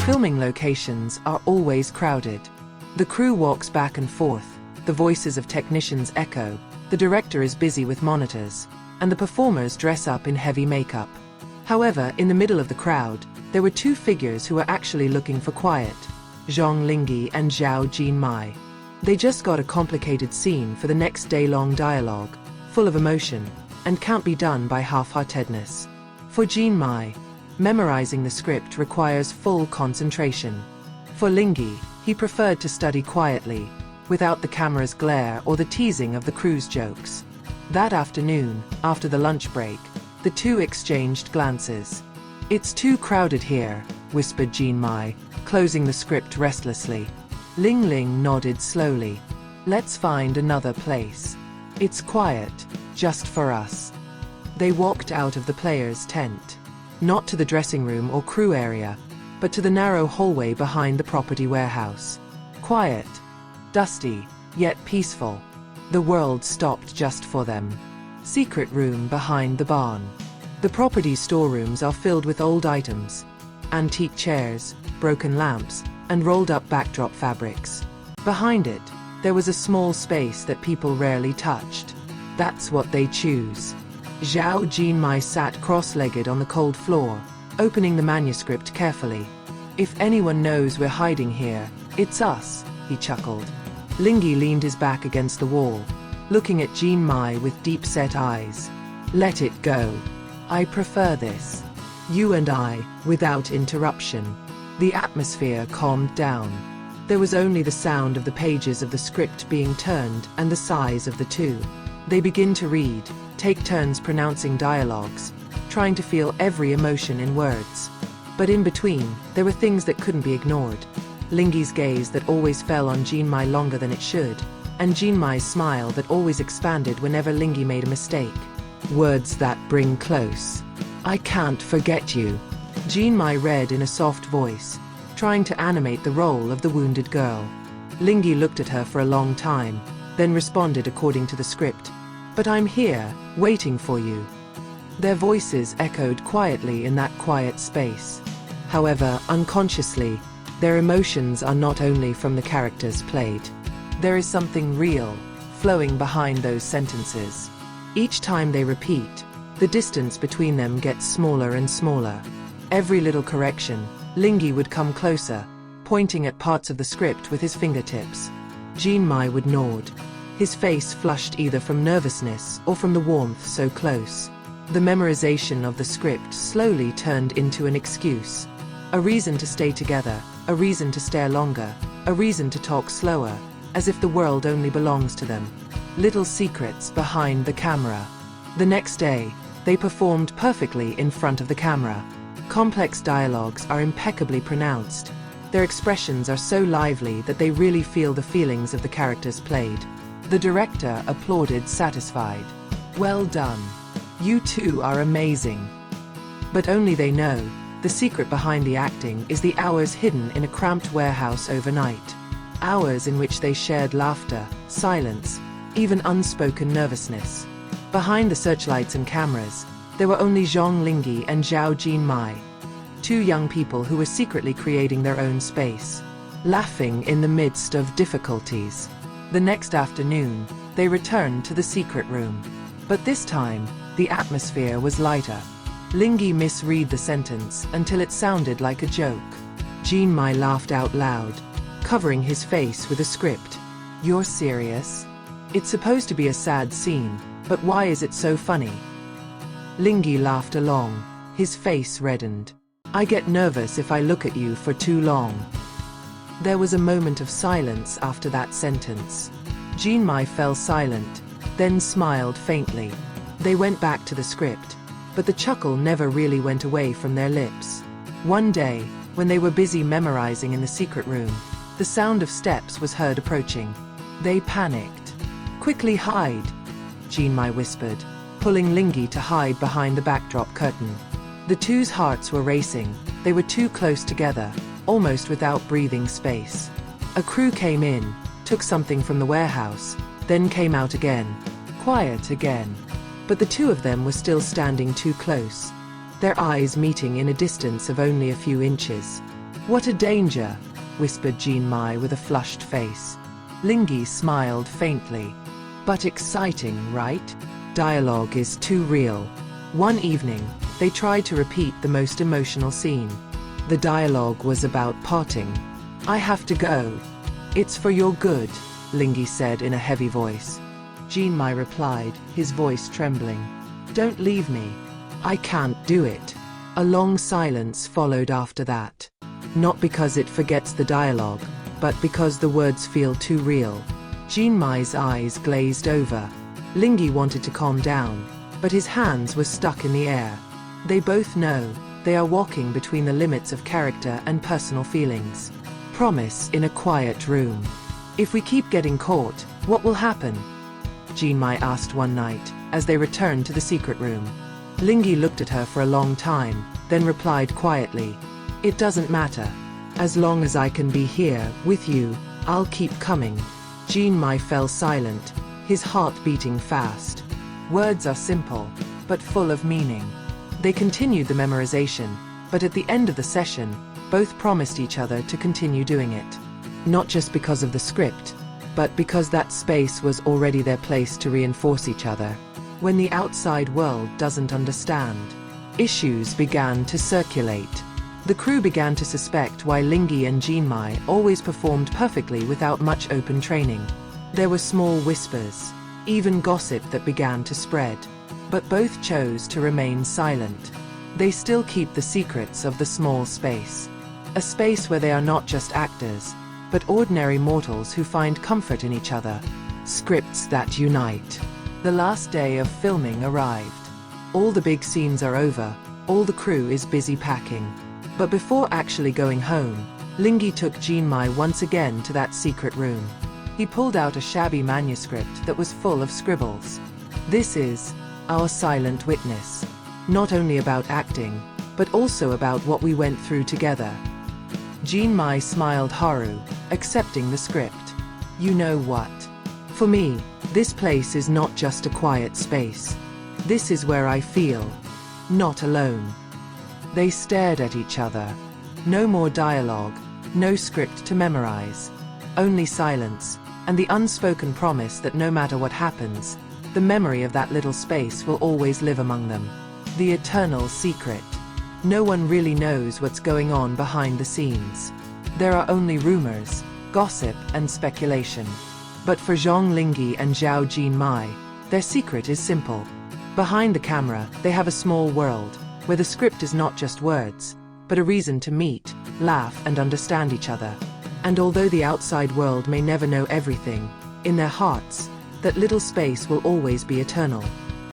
filming locations are always crowded. The crew walks back and forth, the voices of technicians echo, the director is busy with monitors, and the performers dress up in heavy makeup. However, in the middle of the crowd, there were two figures who were actually looking for quiet: Zhang Linghe and Zhao Jinmai. They just got a complicated scene for the next day-long dialogue, full of emotion, and can't be done by half-heartedness. For Jinmai, memorizing the script requires full concentration. For Linghe, he preferred to study quietly, without the camera's glare or the teasing of the crew's jokes. That afternoon, after the lunch break, the two exchanged glances. "It's too crowded here," whispered Jinmai, closing the script restlessly. Linghe nodded slowly. "Let's find another place. It's quiet, just for us." They walked out of the players' tent. Not to the dressing room or crew area, but to the narrow hallway behind the property warehouse. Quiet, dusty, yet peaceful. The world stopped just for them. Secret room behind the barn. The property storerooms are filled with old items: antique chairs, broken lamps, and rolled-up backdrop fabrics. Behind it, there was a small space that people rarely touched. That's what they choose. Zhao Jinmai sat cross-legged on the cold floor, opening the manuscript carefully. "If anyone knows we're hiding here, it's us," he chuckled. Linghe leaned his back against the wall, looking at Jinmai with deep-set eyes. "Let it go. I prefer this. You and I, without interruption." The atmosphere calmed down. There was only the sound of the pages of the script being turned and the sighs of the two. They begin to read, take turns pronouncing dialogues, trying to feel every emotion in words. But in between, there were things that couldn't be ignored. Linghe's gaze that always fell on Jinmai longer than it should, and Jinmai's smile that always expanded whenever Linghe made a mistake. "Words that bring close. I can't forget you," Jinmai read in a soft voice, trying to animate the role of the wounded girl. Linghe looked at her for a long time, then responded according to the script. "But I'm here, waiting for you." Their voices echoed quietly in that quiet space. However, unconsciously, their emotions are not only from the characters played. There is something real, flowing behind those sentences. Each time they repeat, the distance between them gets smaller and smaller. Every little correction, Linghe would come closer, pointing at parts of the script with his fingertips. Jinmai would nod. His face flushed either from nervousness or from the warmth so close. The memorization of the script slowly turned into an excuse. A reason to stay together, a reason to stare longer, a reason to talk slower, as if the world only belongs to them. Little secrets behind the camera. The next day, they performed perfectly in front of the camera. Complex dialogues are impeccably pronounced. Their expressions are so lively that they really feel the feelings of the characters played. The director applauded, satisfied. "Well done. You two are amazing." But only they know, the secret behind the acting is the hours hidden in a cramped warehouse overnight. Hours in which they shared laughter, silence, even unspoken nervousness. Behind the searchlights and cameras, there were only Zhang Linghe and Zhao Jinmai, two young people who were secretly creating their own space, laughing in the midst of difficulties. The next afternoon, they returned to the secret room. But this time, the atmosphere was lighter. Linghe misread the sentence until it sounded like a joke. Jinmai laughed out loud, covering his face with a script. "You're serious? It's supposed to be a sad scene, but why is it so funny?" Linghe laughed along, his face reddened. "I get nervous if I look at you for too long." There was a moment of silence after that sentence. Jinmai fell silent, then smiled faintly. They went back to the script, but the chuckle never really went away from their lips. One day, when they were busy memorizing in the secret room, the sound of steps was heard approaching. They panicked. "Quickly hide," Jinmai whispered, pulling Linghe to hide behind the backdrop curtain. The two's hearts were racing. They were too close together, almost without breathing space. A crew came in, took something from the warehouse, then came out again. Quiet again. But the two of them were still standing too close, their eyes meeting in a distance of only a few inches. What a danger, whispered Jinmai with a flushed face. Linghe smiled faintly. But exciting, right? Dialogue is too real. One evening, they tried to repeat the most emotional scene. The dialogue was about parting. I have to go. It's for your good, Linghe said in a heavy voice. Jinmai replied, his voice trembling. Don't leave me. I can't do it. A long silence followed after that. Not because it forgets the dialogue, but because the words feel too real. Jinmai's eyes glazed over. Linghe wanted to calm down, but his hands were stuck in the air. They both know they are walking between the limits of character and personal feelings. Promise in a quiet room. If we keep getting caught, what will happen? Jinmai asked one night, as they returned to the secret room. Linghe looked at her for a long time, then replied quietly, It doesn't matter. As long as I can be here, with you, I'll keep coming. Jinmai fell silent, his heart beating fast. Words are simple, but full of meaning. They continued the memorization, but at the end of the session, both promised each other to continue doing it. Not just because of the script, but because that space was already their place to reinforce each other. When the outside world doesn't understand, issues began to circulate. The crew began to suspect why Linghe and Jinmai always performed perfectly without much open training. There were small whispers, even gossip that began to spread. But both chose to remain silent. They still keep the secrets of the small space. A space where they are not just actors, but ordinary mortals who find comfort in each other. Scripts that unite. The last day of filming arrived. All the big scenes are over, all the crew is busy packing. But before actually going home, Linghe took Jinmai once again to that secret room. He pulled out a shabby manuscript that was full of scribbles. This is our silent witness. Not only about acting, but also about what we went through together. Jinmai smiled haru, accepting the script. You know what? For me, this place is not just a quiet space. This is where I feel not alone. They stared at each other. No more dialogue, no script to memorize. Only silence, and the unspoken promise that no matter what happens, the memory of that little space will always live among them. The eternal secret. No one really knows what's going on behind the scenes. There are only rumors, gossip, and speculation. But for Zhang Linghe and Zhao Jinmai, their secret is simple. Behind the camera, they have a small world, where the script is not just words, but a reason to meet, laugh, and understand each other. And although the outside world may never know everything, in their hearts, that little space will always be eternal.